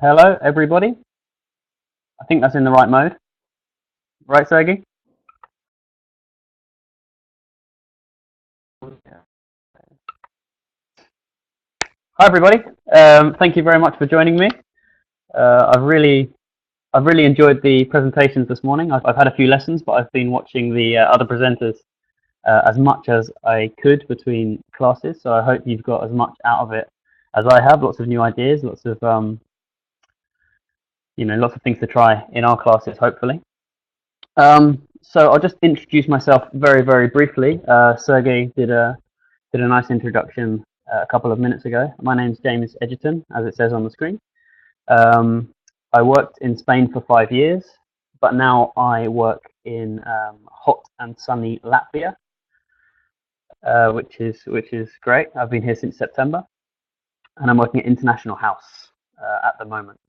Hello, everybody. I think that's in the right mode. Right, Sergey? Hi, everybody. Thank you very much for joining me. I've really enjoyed the presentations this morning. I've had a few lessons, but I've been watching the other presenters as much as I could between classes. So I hope you've got as much out of it as I have. Lots of new ideas, lots of lots of things to try in our classes, hopefully. So I'll just introduce myself very briefly. Sergey did a nice introduction a couple of minutes ago. My name's James Egerton, as it says on the screen. I worked in Spain for 5 years, but now I work in hot and sunny Latvia, which is great. I've been here since September, and I'm working at International House at the moment.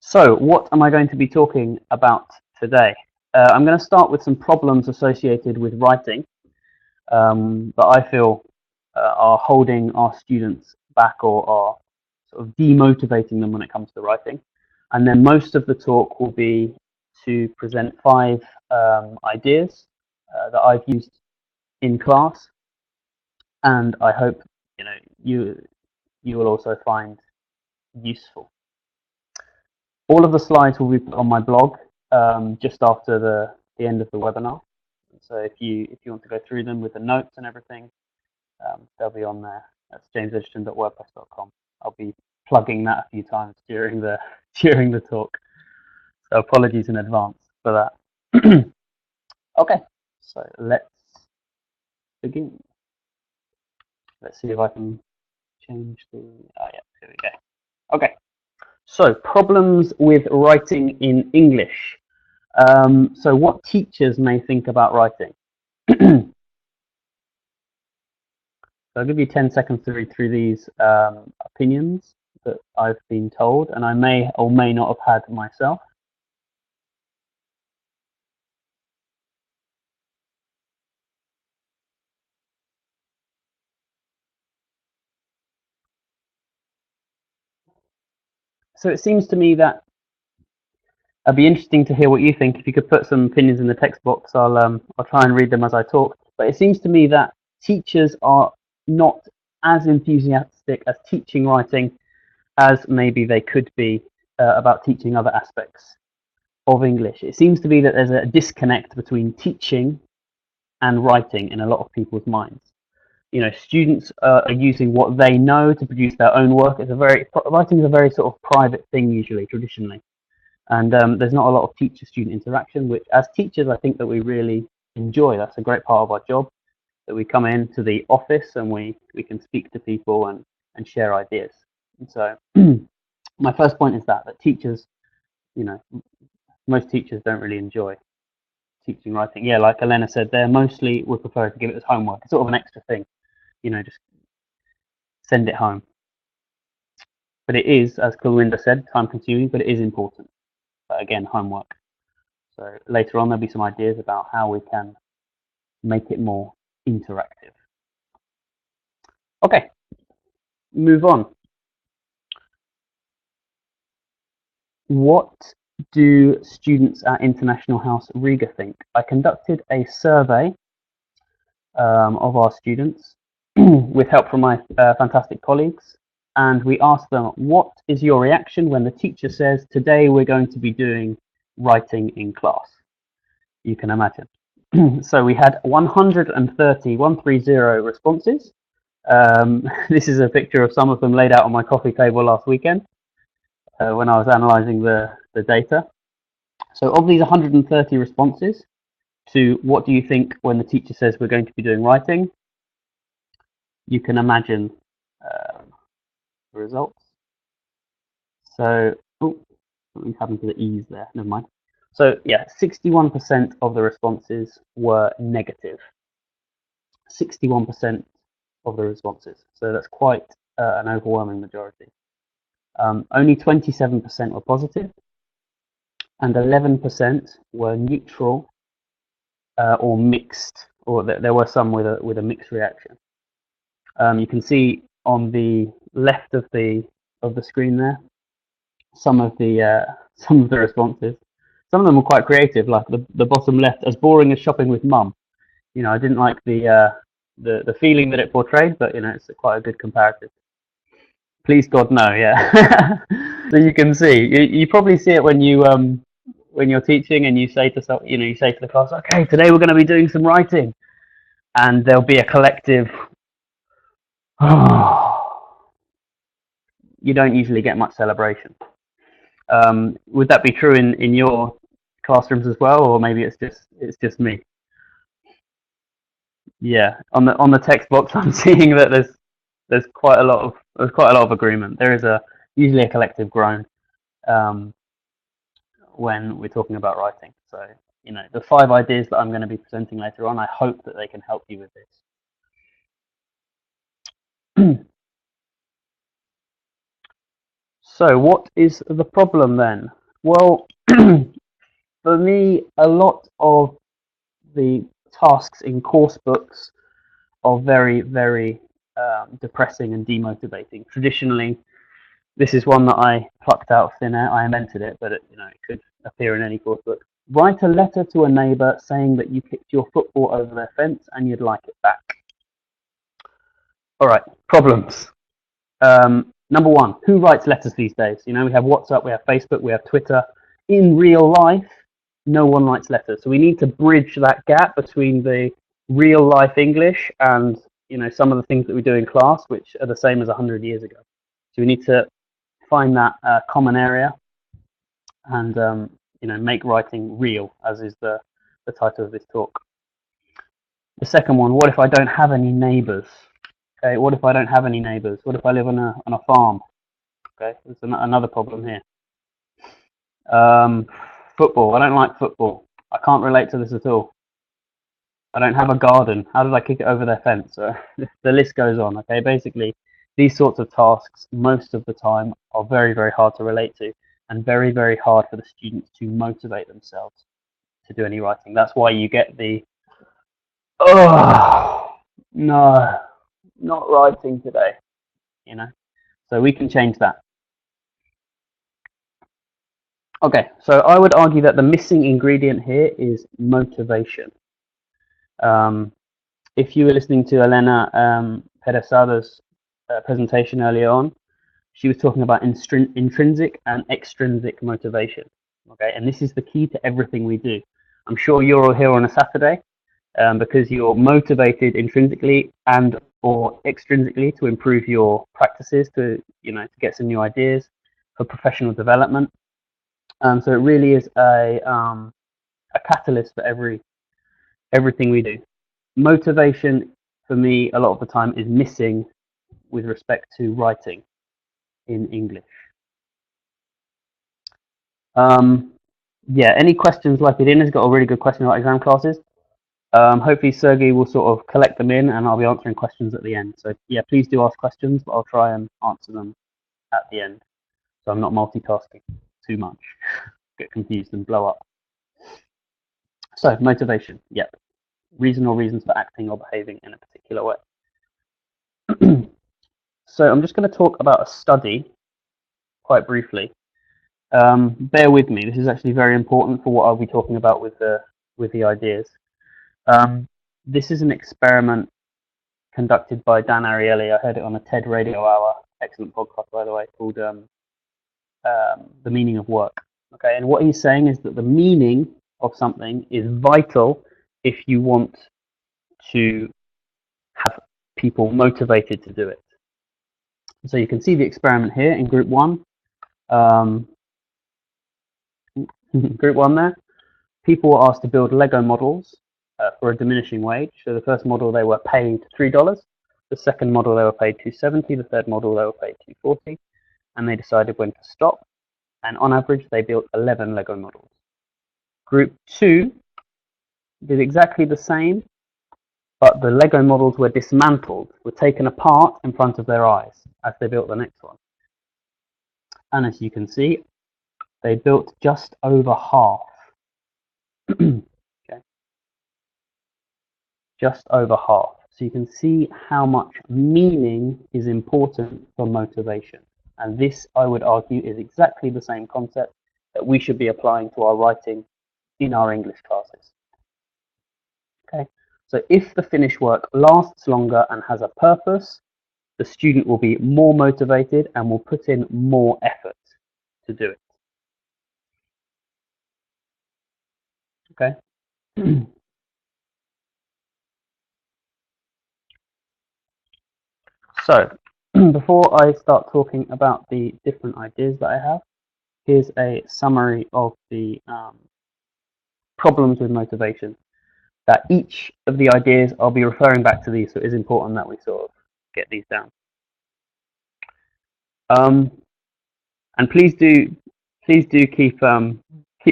So, what am I going to be talking about today? I'm going to start with some problems associated with writing that I feel are holding our students back or are sort of demotivating them when it comes to writing. And then most of the talk will be to present 5 ideas that I've used in class, and I hope you will also find useful. All of the slides will be put on my blog just after the end of the webinar. So if you want to go through them with the notes and everything, they'll be on there. That's jamesedgerton.wordpress.com. I'll be plugging that a few times during the talk. So apologies in advance for that. Okay, so let's begin. Let's see if I can change the. Oh yeah, here we go. Okay. So, problems with writing in English. So what teachers may think about writing. So I'll give you 10 seconds to read through these opinions that I've been told, and I may or may not have had myself. So it seems to me that it'd be interesting to hear what you think. If you could put some opinions in the text box, I'll try and read them as I talk. But it seems to me that teachers are not as enthusiastic as teaching writing as maybe they could be about teaching other aspects of English. It seems to be that there's a disconnect between teaching and writing in a lot of people's minds. Students are using what they know to produce their own work. Writing is a very sort of private thing usually, traditionally. And there's not a lot of teacher-student interaction, which as teachers I think that we really enjoy. That's a great part of our job, that we come into the office and we can speak to people and share ideas. And so my first point is that teachers, most teachers don't really enjoy teaching writing. Yeah, like Elena said, they mostly would prefer to give it as homework. It's sort of an extra thing, just send it home. But it is, as Kulwinder said, time consuming, but it is important. But again, homework. So later on there'll be some ideas about how we can make it more interactive. Okay, move on. What do students at International House Riga think? I conducted a survey of our students with help from my fantastic colleagues, and we asked them, what is your reaction when the teacher says, today we're going to be doing writing in class? You can imagine. So we had 130 responses. This is a picture of some of them laid out on my coffee table last weekend when I was analysing the data. So of these 130 responses to what do you think when the teacher says we're going to be doing writing, you can imagine the results. So, something's happened to the E's there, never mind. So yeah, 61% of the responses were negative. 61% of the responses. So that's quite an overwhelming majority. Only 27% were positive, and 11% were neutral or mixed, or there were some with a mixed reaction. You can see on the left of the of the screen there some of the responses. Some of them were quite creative, like the bottom left, as boring as shopping with mum. You know, I didn't like the feeling that it portrayed, but you know, it's quite a good comparative. Please God, no, yeah. So you can see, you probably see it when you're teaching and you say to you say to the class, okay, today we're going to be doing some writing, and there'll be a collective. You don't usually get much celebration. Would that be true in your classrooms as well, or maybe it's just me? Yeah, on the text box, I'm seeing that there's quite a lot of agreement. There is usually a collective groan when we're talking about writing. So you know, the 5 ideas that I'm going to be presenting later on, I hope that they can help you with this. So what is the problem then? Well, for me, a lot of the tasks in course books are very, very depressing and demotivating. Traditionally, this is one that I plucked out of thin air. I invented it, but it could appear in any course book. Write a letter to a neighbour saying that you kicked your football over their fence and you'd like it back. All right, problems. Number 1, who writes letters these days? You know, we have WhatsApp, we have Facebook, we have Twitter. In real life, no one writes letters. So we need to bridge that gap between the real life English and some of the things that we do in class, which are the same as 100 years ago. So we need to find that common area and make writing real, as is the title of this talk. The second one, what if I don't have any neighbours? Okay, what if I don't have any neighbours? What if I live on a farm? Okay, there's another problem here. Football. I don't like football. I can't relate to this at all. I don't have a garden. How did I kick it over their fence? The list goes on. Okay, basically, these sorts of tasks most of the time are very, very hard to relate to, and very, very hard for the students to motivate themselves to do any writing. That's why you get the no, not writing today. So we can change that. Okay, so I would argue that the missing ingredient here is motivation. If you were listening to Elena Pedesada's presentation earlier on, she was talking about intrinsic and extrinsic motivation. Okay, and this is the key to everything we do. I'm sure you're all here on a Saturday because you're motivated intrinsically and or extrinsically to improve your practices, to get some new ideas for professional development. So it really is a catalyst for everything we do. Motivation for me a lot of the time is missing with respect to writing in English. Yeah, any questions like it in has got a really good question about exam classes. Hopefully Sergey will sort of collect them in and I'll be answering questions at the end. So yeah, please do ask questions, but I'll try and answer them at the end. So I'm not multitasking too much, get confused and blow up. So motivation, yep. Reason or reasons for acting or behaving in a particular way. So I'm just going to talk about a study quite briefly. Bear with me, this is actually very important for what I'll be talking about with the ideas. This is an experiment conducted by Dan Ariely. I heard it on a TED Radio Hour, excellent podcast by the way, called The Meaning of Work. Okay, and what he's saying is that the meaning of something is vital if you want to have people motivated to do it. So you can see the experiment here in group 1. Group 1 there. People were asked to build Lego models for a diminishing wage. So the first model they were paid $3. The second model they were paid $2.70. The third model they were paid $2.40. And they decided when to stop. And on average, they built 11 Lego models. Group 2 did exactly the same, but the Lego models were dismantled, were taken apart in front of their eyes as they built the next one. And as you can see, they built just over half. Okay. Just over half. So you can see how much meaning is important for motivation. And this, I would argue, is exactly the same concept that we should be applying to our writing in our English classes. Okay, so if the finished work lasts longer and has a purpose, the student will be more motivated and will put in more effort to do it. Okay. So, before I start talking about the different ideas that I have, here's a summary of the problems with motivation. That each of the ideas, I'll be referring back to these, so it is important that we sort of get these down. And please do keep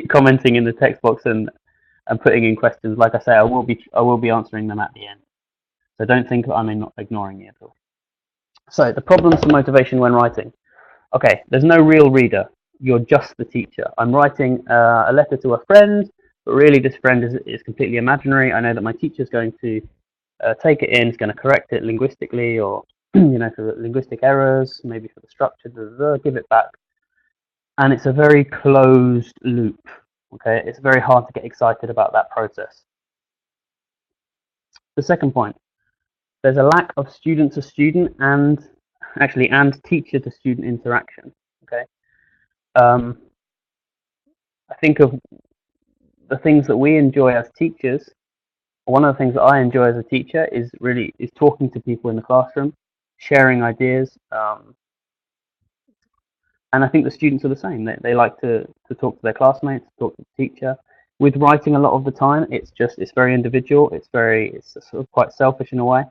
commenting in the text box and putting in questions. Like I say, I will be answering them at the end. So don't think that I'm not ignoring you at all. So the problems for motivation when writing. Okay, there's no real reader. You're just the teacher. I'm writing a letter to a friend, but really this friend is completely imaginary. I know that my teacher's going to take it in, is going to correct it linguistically, or for the linguistic errors, maybe for the structure, give it back. And it's a very closed loop. Okay, it's very hard to get excited about that process. The second point, there's a lack of student to student and teacher to student interaction. Okay, I think of the things that we enjoy as teachers. One of the things that I enjoy as a teacher is talking to people in the classroom, sharing ideas, and I think the students are the same. They like to talk to their classmates, talk to the teacher. With writing, a lot of the time, it's very individual. It's sort of quite selfish in a way.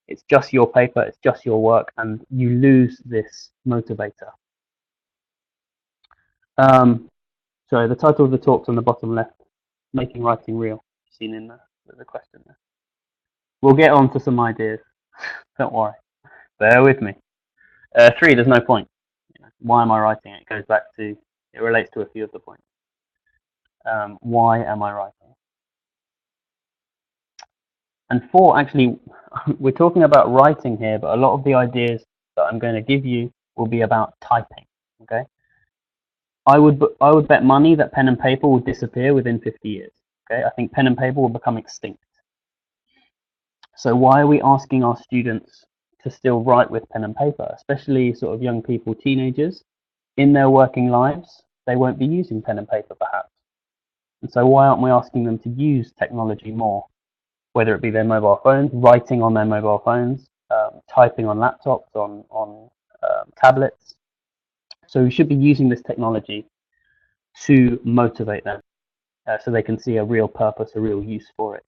It's just your paper, it's just your work, and you lose this motivator. So the title of the talk's on the bottom left, Making Writing Real, seen in the question there. We'll get on to some ideas. Don't worry. Bear with me. 3, there's no point. Why am I writing it? It goes back to, it relates to a few of the points. Why am I writing? And 4, actually, we're talking about writing here, but a lot of the ideas that I'm going to give you will be about typing. Okay. I would bet money that pen and paper will disappear within 50 years. Okay, I think pen and paper will become extinct. So why are we asking our students to still write with pen and paper, especially sort of young people, teenagers, in their working lives? They won't be using pen and paper perhaps. And so why aren't we asking them to use technology more, whether it be their mobile phones, writing on their mobile phones, typing on laptops, on tablets? So we should be using this technology to motivate them so they can see a real purpose, a real use for it.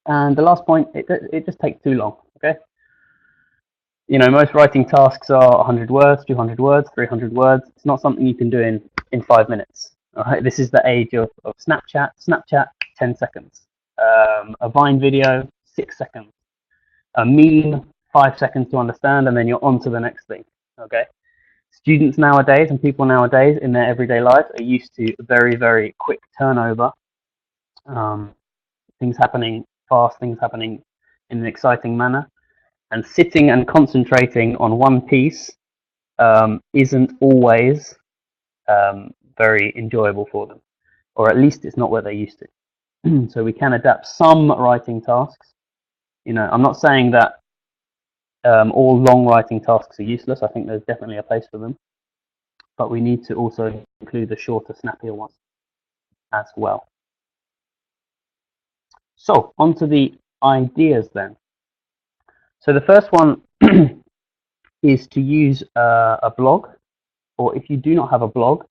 And the last point, it just takes too long, okay? Most writing tasks are 100 words, 200 words, 300 words. It's not something you can do in 5 minutes. All right? This is the age of Snapchat. Snapchat, 10 seconds. A Vine video, 6 seconds. A meme, 5 seconds to understand, and then you're on to the next thing, okay? Students nowadays and people nowadays in their everyday life are used to very, very quick turnover. Things happening fast, things happening in an exciting manner. And sitting and concentrating on one piece isn't always very enjoyable for them. Or at least it's not what they're used to. So we can adapt some writing tasks. I'm not saying that all long writing tasks are useless. I think there's definitely a place for them. But we need to also include the shorter, snappier ones as well. So, on to the ideas then. So the first one is to use a blog, or if you do not have a blog,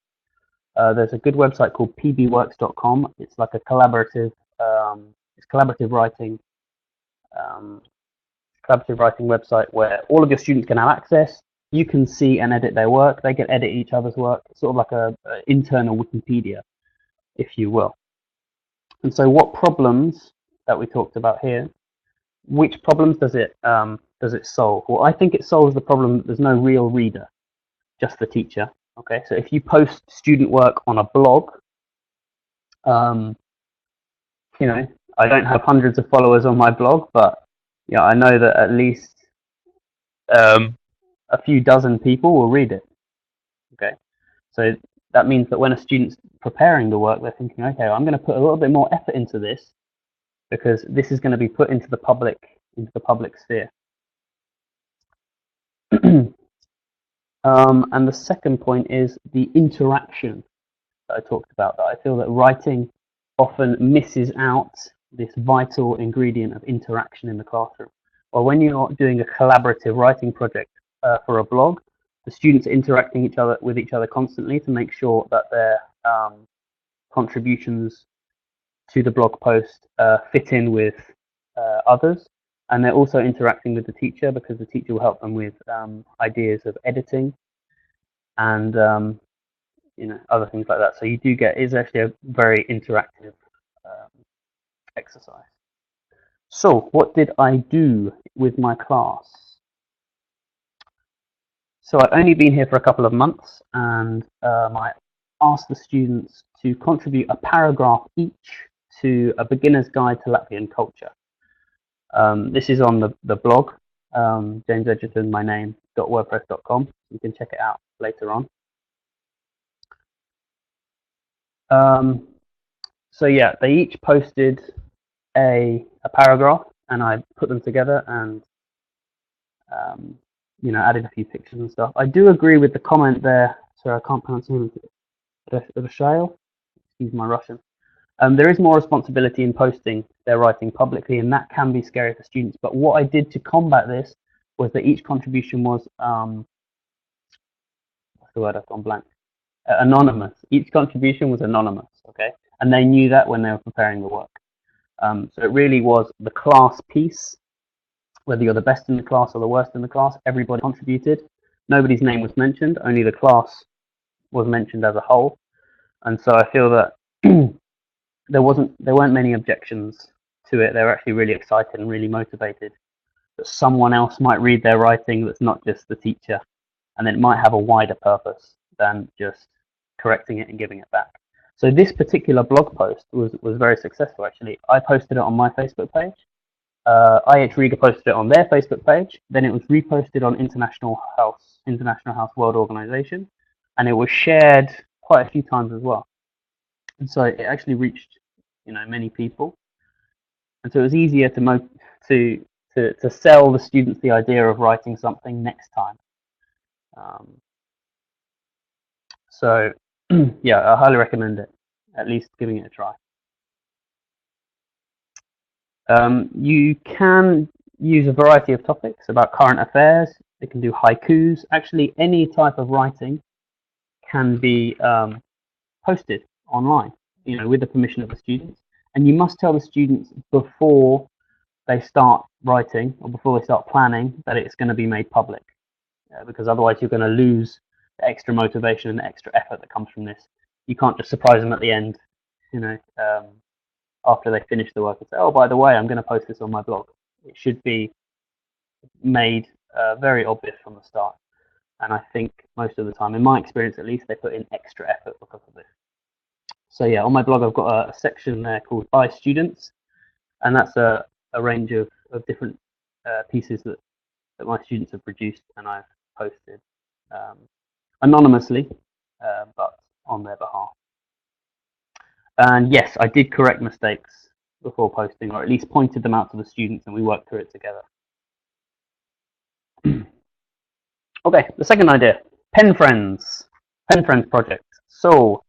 there's a good website called pbworks.com. It's like a collaborative, writing website where all of your students can have access. You can see and edit their work. They can edit each other's work. It's sort of like a internal Wikipedia, if you will. And so, what problems that we talked about here? Which problems does it solve? Well, I think it solves the problem that there's no real reader, just the teacher. Okay, so if you post student work on a blog, I don't have hundreds of followers on my blog, but I know that at least a few dozen people will read it. Okay, so that means that when a student's preparing the work, they're thinking, okay, I'm going to put a little bit more effort into this because this is going to be put into the public sphere. And the second point is the interaction that I talked about. That I feel that writing often misses out this vital ingredient of interaction in the classroom. Well, when you're doing a collaborative writing project for a blog, the students are interacting with each other constantly to make sure that their contributions to the blog post fit in with others, and they're also interacting with the teacher because the teacher will help them with ideas of editing and other things like that. So you do get, it's actually a very interactive exercise. So what did I do with my class? So I've only been here for a couple of months, and I asked the students to contribute a paragraph each to a beginner's guide to Latvian culture. This is on the blog, James Egerton, my name, .wordpress.com. You can check it out later on. So yeah, they each posted a paragraph, and I put them together and added a few pictures and stuff. I do agree with the comment there. Sorry, I can't pronounce it. Rashail, excuse my Russian. There is more responsibility in posting their writing publicly, and that can be scary for students. But what I did to combat this was that each contribution was what's the word? I've gone blank. Anonymous. Each contribution was anonymous. Okay, and they knew that when they were preparing the work. So it really was the class piece. Whether you're the best in the class or the worst in the class, everybody contributed. Nobody's name was mentioned, only the class was mentioned as a whole. And so I feel that there weren't many objections to it. They were actually really excited and really motivated that someone else might read their writing that's not just the teacher, and then it might have a wider purpose than just correcting it and giving it back. So this particular blog post was very successful, actually. I posted it on my Facebook page. IH Riga posted it on their Facebook page. Then it was reposted on International House World Organization, and it was shared quite a few times as well. And so it actually reached, many people. And so it was easier to sell the students the idea of writing something next time. So yeah, I highly recommend it. At least giving it a try. You can use a variety of topics about current affairs. They can do haikus. Actually, any type of writing can be posted online, with the permission of the students. And you must tell the students before they start writing or before they start planning that it's going to be made public, because otherwise you're going to lose the extra motivation and the extra effort that comes from this. You can't just surprise them at the end, after they finish the work and say, oh, by the way, I'm going to post this on my blog. It should be made very obvious from the start. And I think most of the time, in my experience at least, they put in extra effort because of this. So yeah, on my blog, I've got a section there called By Students, and that's a range of different pieces that my students have produced and I've posted anonymously, but on their behalf. And yes, I did correct mistakes before posting, or at least pointed them out to the students, and we worked through it together. Okay, the second idea, Pen Friends project. So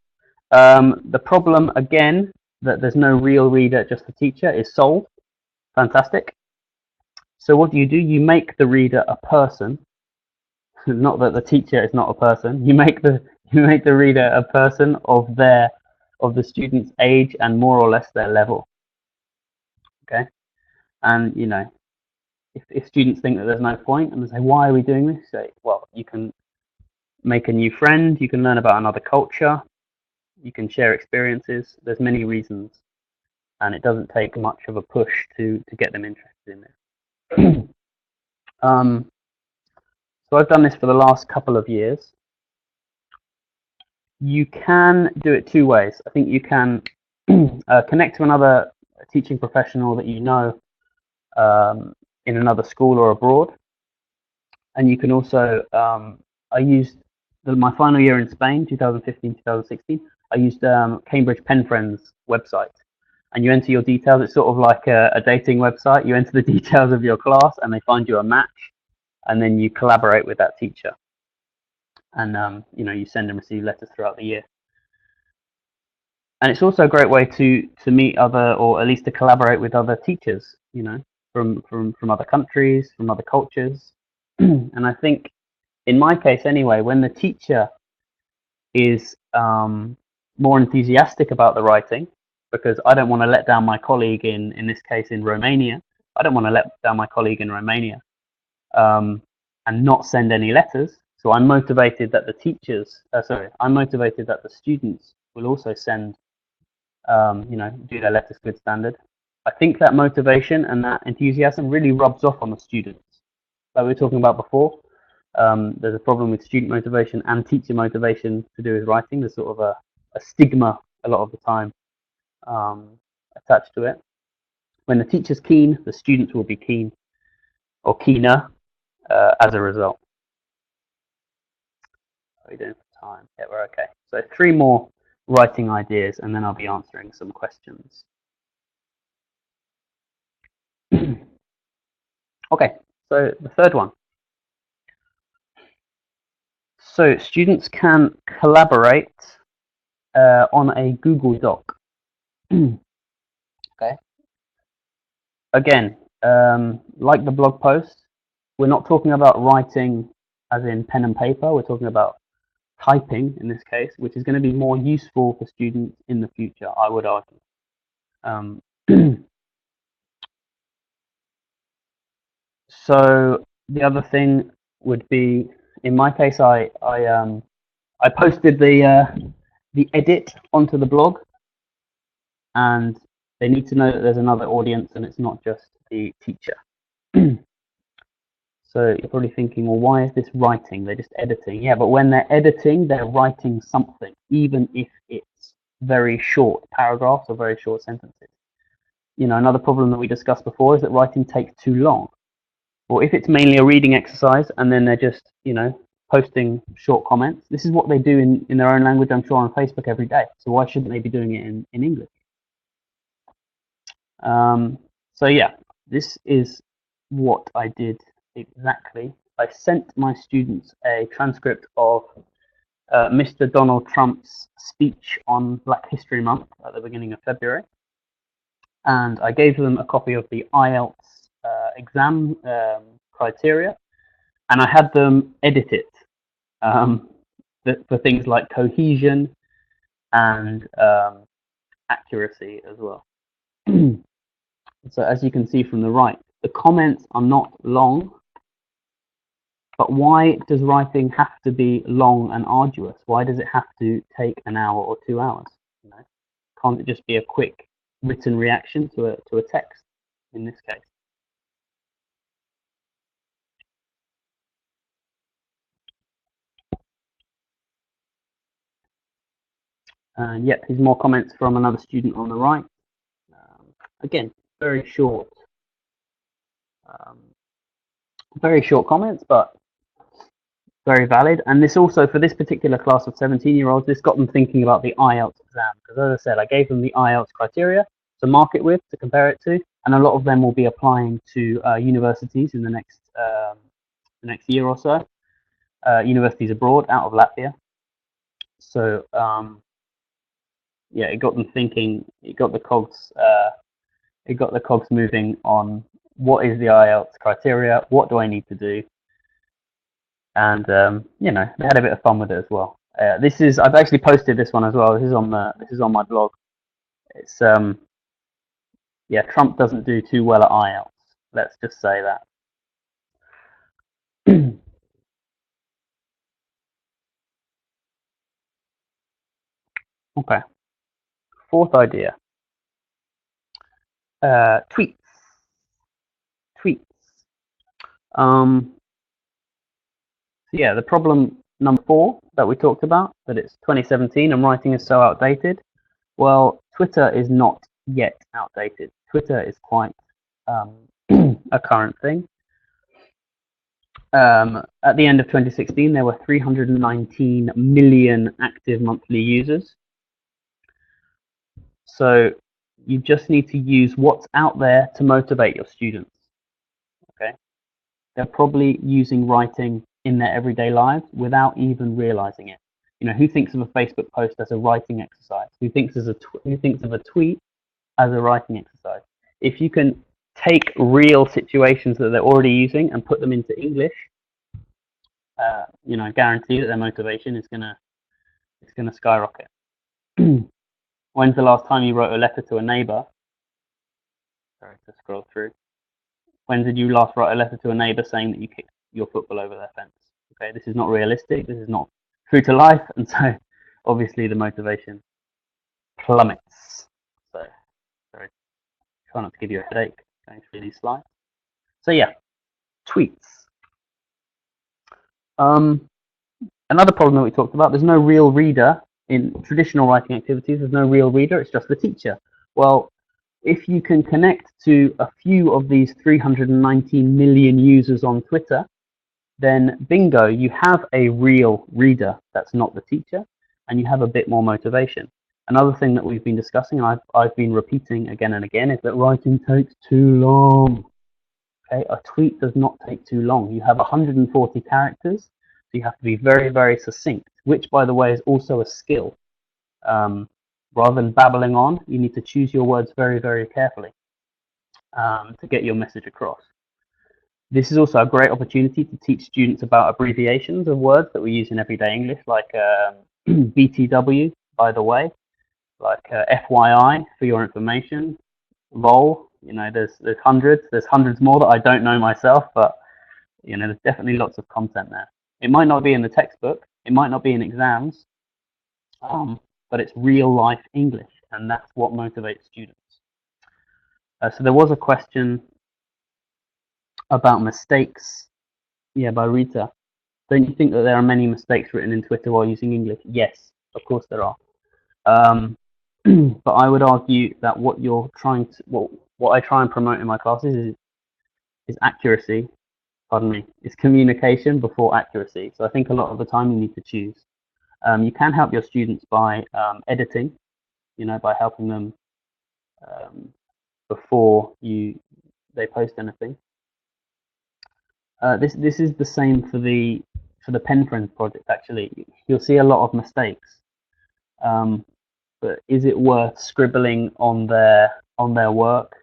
the problem, again, that there's no real reader, just the teacher, is solved. Fantastic. So what do? You make the reader a person. Not that the teacher is not a person. You make the reader a person of the student's age and more or less their level. Okay, and if students think that there's no point and they say, why are we doing this? Say, well, you can make a new friend, you can learn about another culture, you can share experiences. There's many reasons, and it doesn't take much of a push to get them interested in this. So I've done this for the last couple of years. You can do it two ways. I think you can connect to another teaching professional that you know in another school or abroad, And you can also, I used my final year in Spain, 2015, 2016, I used Cambridge Pen Friends website. And you enter your details. It's sort of like a dating website. You enter the details of your class and they find you a match, and then you collaborate with that teacher. And you send and receive letters throughout the year. And it's also a great way to meet other, or at least to collaborate with other teachers, from other countries, from other cultures. And I think, in my case anyway, when the teacher is more enthusiastic about the writing, because I don't want to let down my colleague in this case in Romania. I don't want to let down my colleague in Romania and not send any letters. So I'm motivated that I'm motivated that the students will also send, do their letters good standard. I think that motivation and that enthusiasm really rubs off on the students. Like we were talking about before, there's a problem with student motivation and teacher motivation to do with writing. There's sort of a stigma a lot of the time attached to it. When the teacher's keen, the students will be keen or keener as a result. How are we doing for time? Yeah, we're okay. So 3 more writing ideas, and then I'll be answering some questions. Okay, so the third one. So students can collaborate on a Google Doc. Okay. Again, like the blog post, we're not talking about writing as in pen and paper. We're talking about typing in this case, which is going to be more useful for students in the future, I would argue. So the other thing would be, in my case, I posted the edit onto the blog, and they need to know that there's another audience and it's not just the teacher. So you're probably thinking, well, why is this writing? They're just editing. Yeah, but when they're editing, they're writing something, even if it's very short paragraphs or very short sentences. Another problem that we discussed before is that writing takes too long. Or if it's mainly a reading exercise and then they're just, posting short comments, this is what they do in their own language, I'm sure, on Facebook every day. So why shouldn't they be doing it in English? So yeah, this is what I did exactly. I sent my students a transcript of Mr. Donald Trump's speech on Black History Month at the beginning of February. And I gave them a copy of the IELTS exam criteria, and I had them edit it for things like cohesion and accuracy as well. So as you can see from the right, the comments are not long, but why does writing have to be long and arduous? Why does it have to take an hour or 2 hours? Can't it just be a quick written reaction to a text in this case? And yep, here's more comments from another student on the right. Again, very short comments, but very valid. And this also, for this particular class of 17-year-olds, this got them thinking about the IELTS exam. Because as I said, I gave them the IELTS criteria to mark it with, to compare it to, and a lot of them will be applying to universities in the next year or so, universities abroad, out of Latvia. So yeah, it got them thinking. It got the cogs moving on what is the IELTS criteria, what do I need to do, and they had a bit of fun with it as well. I've actually posted this one as well. This is on my blog. It's Trump doesn't do too well at IELTS. Let's just say that. Okay. Fourth idea. Tweets. So yeah, the problem number 4 that we talked about, that it's 2017 and writing is so outdated. Well, Twitter is not yet outdated. Twitter is quite a current thing. At the end of 2016, there were 319 million active monthly users. So you just need to use what's out there to motivate your students. Okay, they're probably using writing in their everyday lives without even realizing it. You know, who thinks of a Facebook post as a writing exercise? Who thinks of a tweet as a writing exercise? If you can take real situations that they're already using and put them into English, you know, I guarantee that their motivation is gonna skyrocket. When's the last time you wrote a letter to a neighbor? Sorry to scroll through. When did you last write a letter to a neighbor saying that you kicked your football over their fence? Okay, this is not realistic. This is not true to life, and so obviously the motivation plummets. So, sorry, try not to give you a headache going through these slides. So yeah, tweets. Another problem that we talked about, there's no real reader in traditional writing activities. There's no real reader, it's just the teacher. Well, if you can connect to a few of these 319 million users on Twitter, then bingo, you have a real reader that's not the teacher, and you have a bit more motivation. Another thing that we've been discussing, and I've been repeating again and again, is that writing takes too long. Okay, a tweet does not take too long. You have 140 characters, so you have to be very, very succinct, which, by the way, is also a skill. Rather than babbling on, you need to choose your words very, very carefully to get your message across. This is also a great opportunity to teach students about abbreviations of words that we use in everyday English, like BTW, by the way, like FYI, for your information, LOL. You know, there's hundreds more that I don't know myself, but you know, there's definitely lots of content there. It might not be in the textbook, it might not be in exams, but it's real life English, and that's what motivates students. So there was a question about mistakes, yeah, by Rita. Don't you think that there are many mistakes written in Twitter while using English? Yes, of course there are. But I would argue that what I try and promote in my classes is accuracy. Pardon me, is communication before accuracy. So I think a lot of the time you need to choose. You can help your students by editing, you know, by helping them before they post anything. This is the same for the Pen Friends project. Actually, you'll see a lot of mistakes. But is it worth scribbling on their work?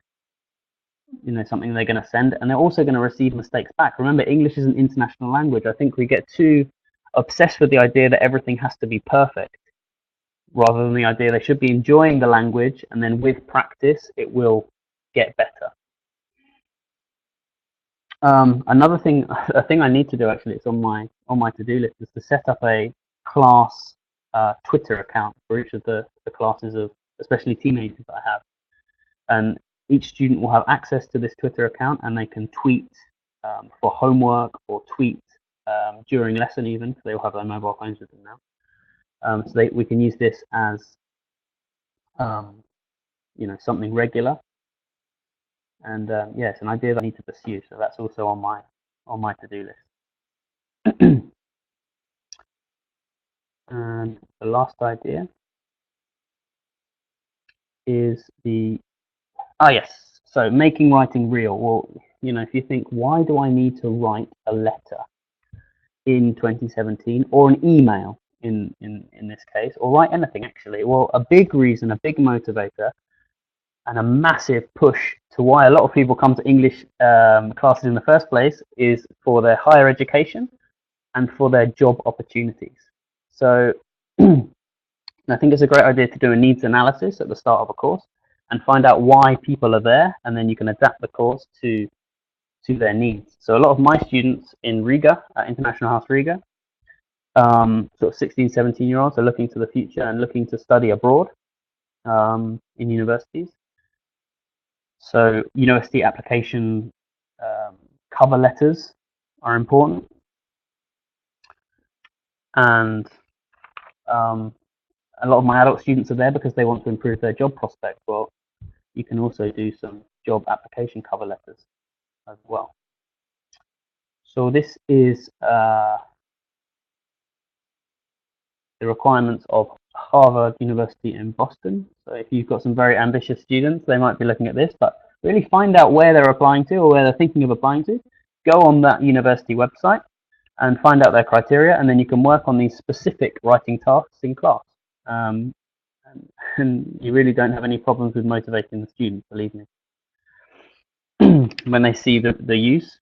You know, something they're going to send, and they're also going to receive mistakes back. Remember, English is an international language. I think we get too obsessed with the idea that everything has to be perfect, rather than the idea they should be enjoying the language, and then with practice, it will get better. Another thing, a thing I need to do actually, it's on my to-do list, is to set up a class Twitter account for each of the classes of, especially teenagers that I have, and each student will have access to this Twitter account, and they can tweet for homework or tweet during lesson even, because they will have their mobile phones with them now. So we can use this as you know, something regular. And yeah, it's an idea that I need to pursue. So that's also on my to-do list. And the last idea is yes. So making writing real. Well, you know, if you think, why do I need to write a letter in 2017, or an email in this case, or write anything actually? Well, a big reason, a big motivator, and a massive push to why a lot of people come to English classes in the first place is for their higher education and for their job opportunities. So I think it's a great idea to do a needs analysis at the start of a course and find out why people are there, and then you can adapt the course to their needs. So a lot of my students in Riga, at International House Riga, sort of 16, 17-year-olds are looking to the future and looking to study abroad in universities. So university application cover letters are important, and a lot of my adult students are there because they want to improve their job prospects. Well, you can also do some job application cover letters as well. So this is the requirements of Harvard University in Boston. So if you've got some very ambitious students, they might be looking at this, but really find out where they're applying to or where they're thinking of applying to. Go on that university website and find out their criteria, and then you can work on these specific writing tasks in class. And you really don't have any problems with motivating the students, believe me. When they see the use,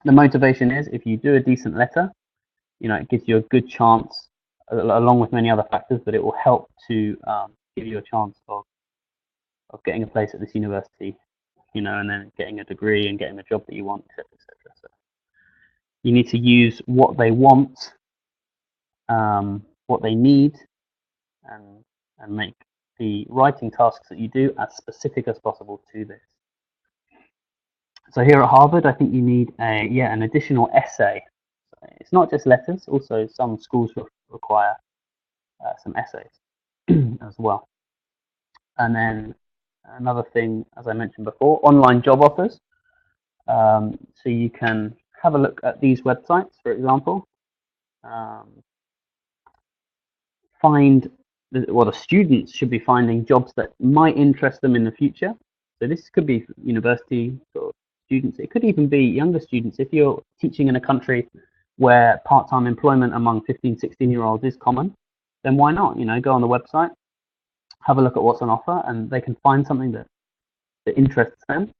the motivation is if you do a decent letter, it gives you a good chance, along with many other factors, but it will help to give you a chance of getting a place at this university, and then getting a degree and getting the job that you want, etc., etc. So you need to use what they want, what they need, and make the writing tasks that you do as specific as possible to this. So here at Harvard, I think you need an additional essay. So it's not just letters; also some schools require some essays as well. And then another thing, as I mentioned before, online job offers. So you can have a look at these websites, for example. The students should be finding jobs that might interest them in the future. So this could be university sort of students. It could even be younger students. If you're teaching in a country where part-time employment among 15, 16-year-olds is common, then why not? Go on the website, have a look at what's on offer, and they can find something that interests them,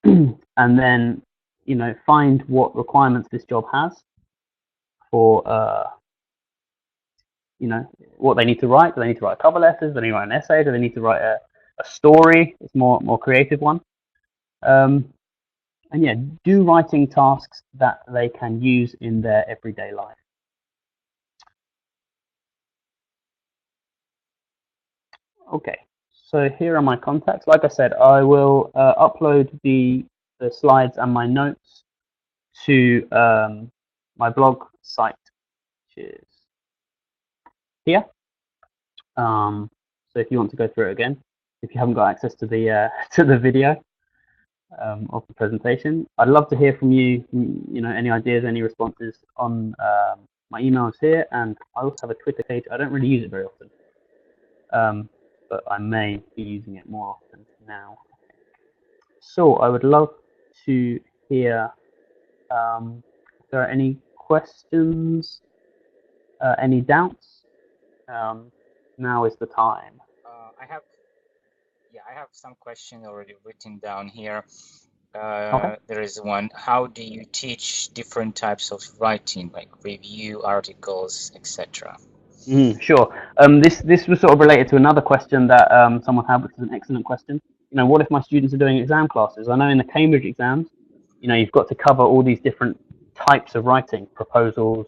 and then find what requirements this job has for what they need to write. Do they need to write cover letters? Do they need to write an essay? Do they need to write a story? It's more creative one. And yeah, do writing tasks that they can use in their everyday life. Okay, so here are my contacts. Like I said, I will upload the slides and my notes to my blog site, which is here. So if you want to go through it again, if you haven't got access to the video of the presentation, I'd love to hear from you. Any ideas, any responses on my emails here, and I also have a Twitter page. I don't really use it very often, but I may be using it more often now. So I would love to hear if there are any questions, any doubts. Now is the time. I have some questions already written down here. Okay. There is one. How do you teach different types of writing, like review, articles, etc.? Sure. This was sort of related to another question that someone had, which is an excellent question. What if my students are doing exam classes? I know in the Cambridge exams, you've got to cover all these different types of writing, proposals,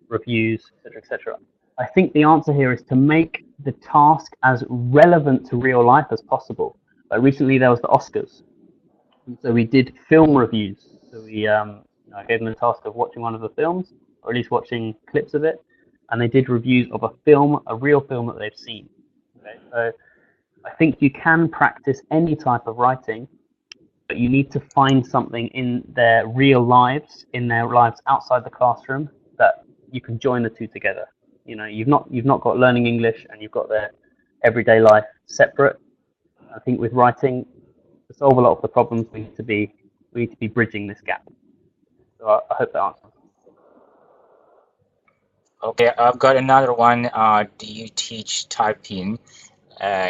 reviews, etc., etc. I think the answer here is to make the task as relevant to real life as possible. Like recently there was the Oscars, and so we did film reviews. So we I gave them the task of watching one of the films, or at least watching clips of it, and they did reviews of a real film that they've seen. Okay? So I think you can practice any type of writing, but you need to find something in their real lives, in their lives outside the classroom, that you can join the two together. You've not got learning English and you've got their everyday life separate. I think with writing, to solve a lot of the problems, we need to be bridging this gap. So I hope that answers. Okay, I've got another one. Do you teach typing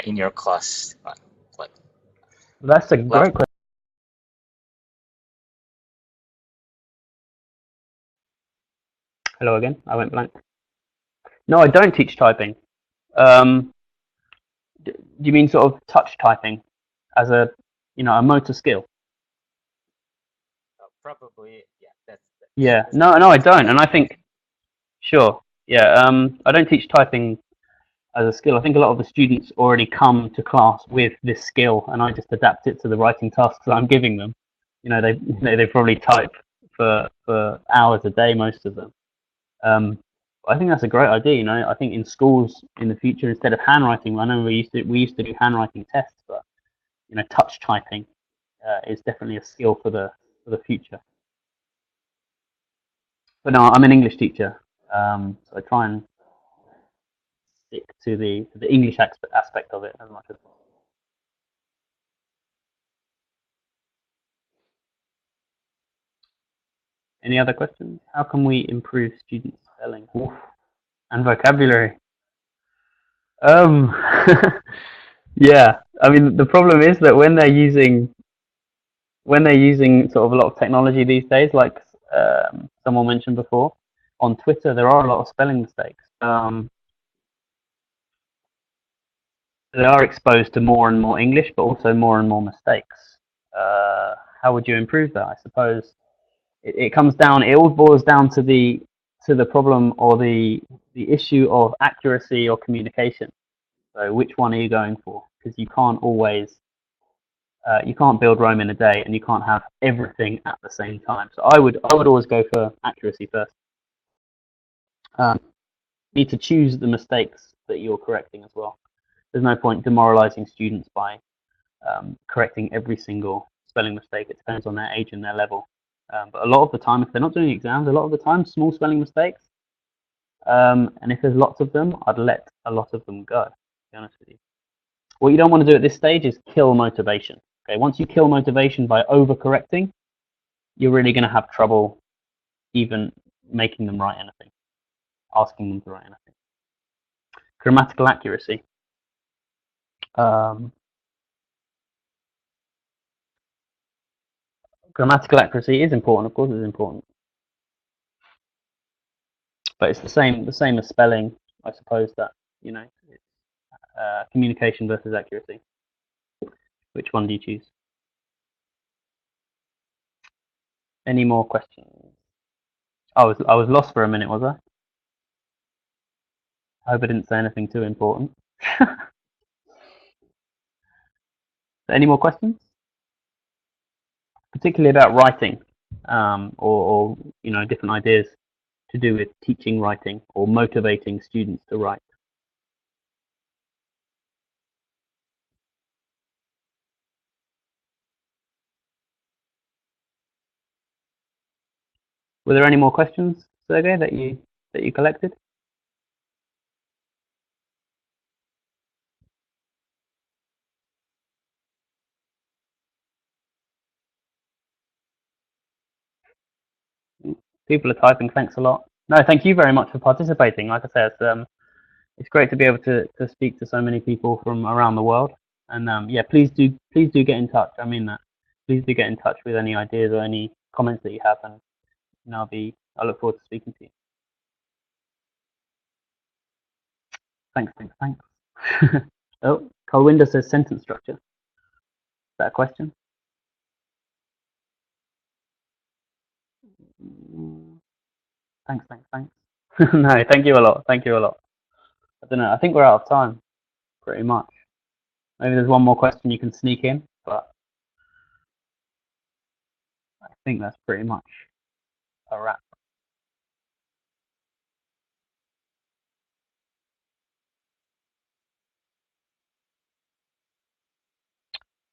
in your class? That's a great question. Hello again. I went blank. No, I don't teach typing. Do you mean sort of touch typing as a motor skill? Probably, yeah. Yeah. No, I don't. And I think, sure. Yeah. I don't teach typing as a skill. I think a lot of the students already come to class with this skill, and I just adapt it to the writing tasks that I'm giving them. They probably type for hours a day, most of them. I think that's a great idea. I think in schools in the future, instead of handwriting, I know we used to do handwriting tests, but touch typing is definitely a skill for the future. But no, I'm an English teacher, so I try and stick to the English aspect of it as much as possible. Any other questions? How can we improve student spelling and vocabulary? Um, yeah, I mean the problem is that when they're using sort of a lot of technology these days, like someone mentioned before, on Twitter there are a lot of spelling mistakes. They are exposed to more and more English, but also more and more mistakes. How would you improve that? I suppose it comes down. It all boils down to the problem or the issue of accuracy or communication. So which one are you going for? Because you can't build Rome in a day, and you can't have everything at the same time. So I would always go for accuracy first. You need to choose the mistakes that you're correcting as well. There's no point demoralizing students by correcting every single spelling mistake. It depends on their age and their level. But a lot of the time, if they're not doing exams, a lot of the time, small spelling mistakes. And if there's lots of them, I'd let a lot of them go, to be honest with you. What you don't want to do at this stage is kill motivation. Okay, once you kill motivation by overcorrecting, you're really going to have trouble even making them write anything, asking them to write anything. Grammatical accuracy. Grammatical accuracy is important, of course it's important. But it's the same as spelling, I suppose, that, it's communication versus accuracy. Which one do you choose? Any more questions? I was lost for a minute, was I? I hope I didn't say anything too important. Any more questions? Particularly about writing, or different ideas to do with teaching writing or motivating students to write. Were there any more questions, Sergey, that you collected? People are typing. Thanks a lot. No, thank you very much for participating. Like I said, it's great to be able to speak to so many people from around the world. And yeah, please do get in touch. I mean that. Please do get in touch with any ideas or any comments that you have, and I look forward to speaking to you. Thanks. Oh, Colwinda says sentence structure. Is that a question? Thanks. No, thank you a lot. I don't know. I think we're out of time, pretty much. Maybe there's one more question you can sneak in, but I think that's pretty much a wrap.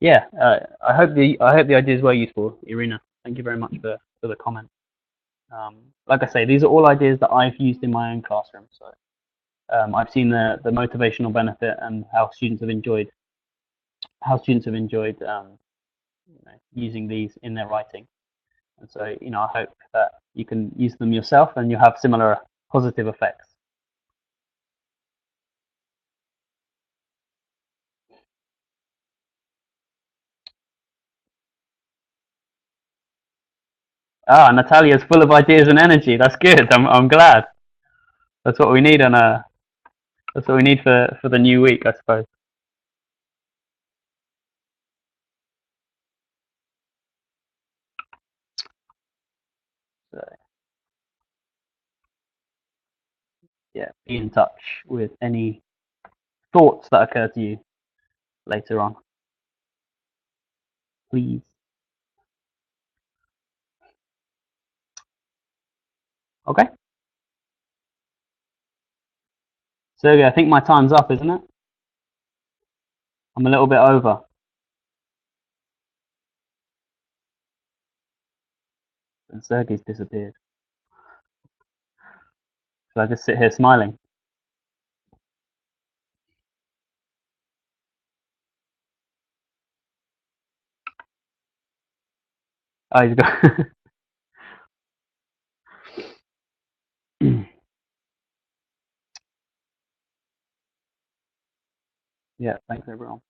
Yeah, I hope the ideas were useful, Irina. Thank you very much for the comment. Like I say, these are all ideas that I've used in my own classroom. So I've seen the motivational benefit and how students have enjoyed using these in their writing. And so I hope that you can use them yourself and you have similar positive effects. Ah, Natalia's full of ideas and energy. That's good. I'm glad. That's what we need that's what we need for the new week, I suppose. So, yeah, be in touch with any thoughts that occur to you later on, please. Okay. Sergey, I think my time's up, isn't it? I'm a little bit over. And Sergey's disappeared. Should I just sit here smiling? Oh, you've got. Yeah, thanks everyone.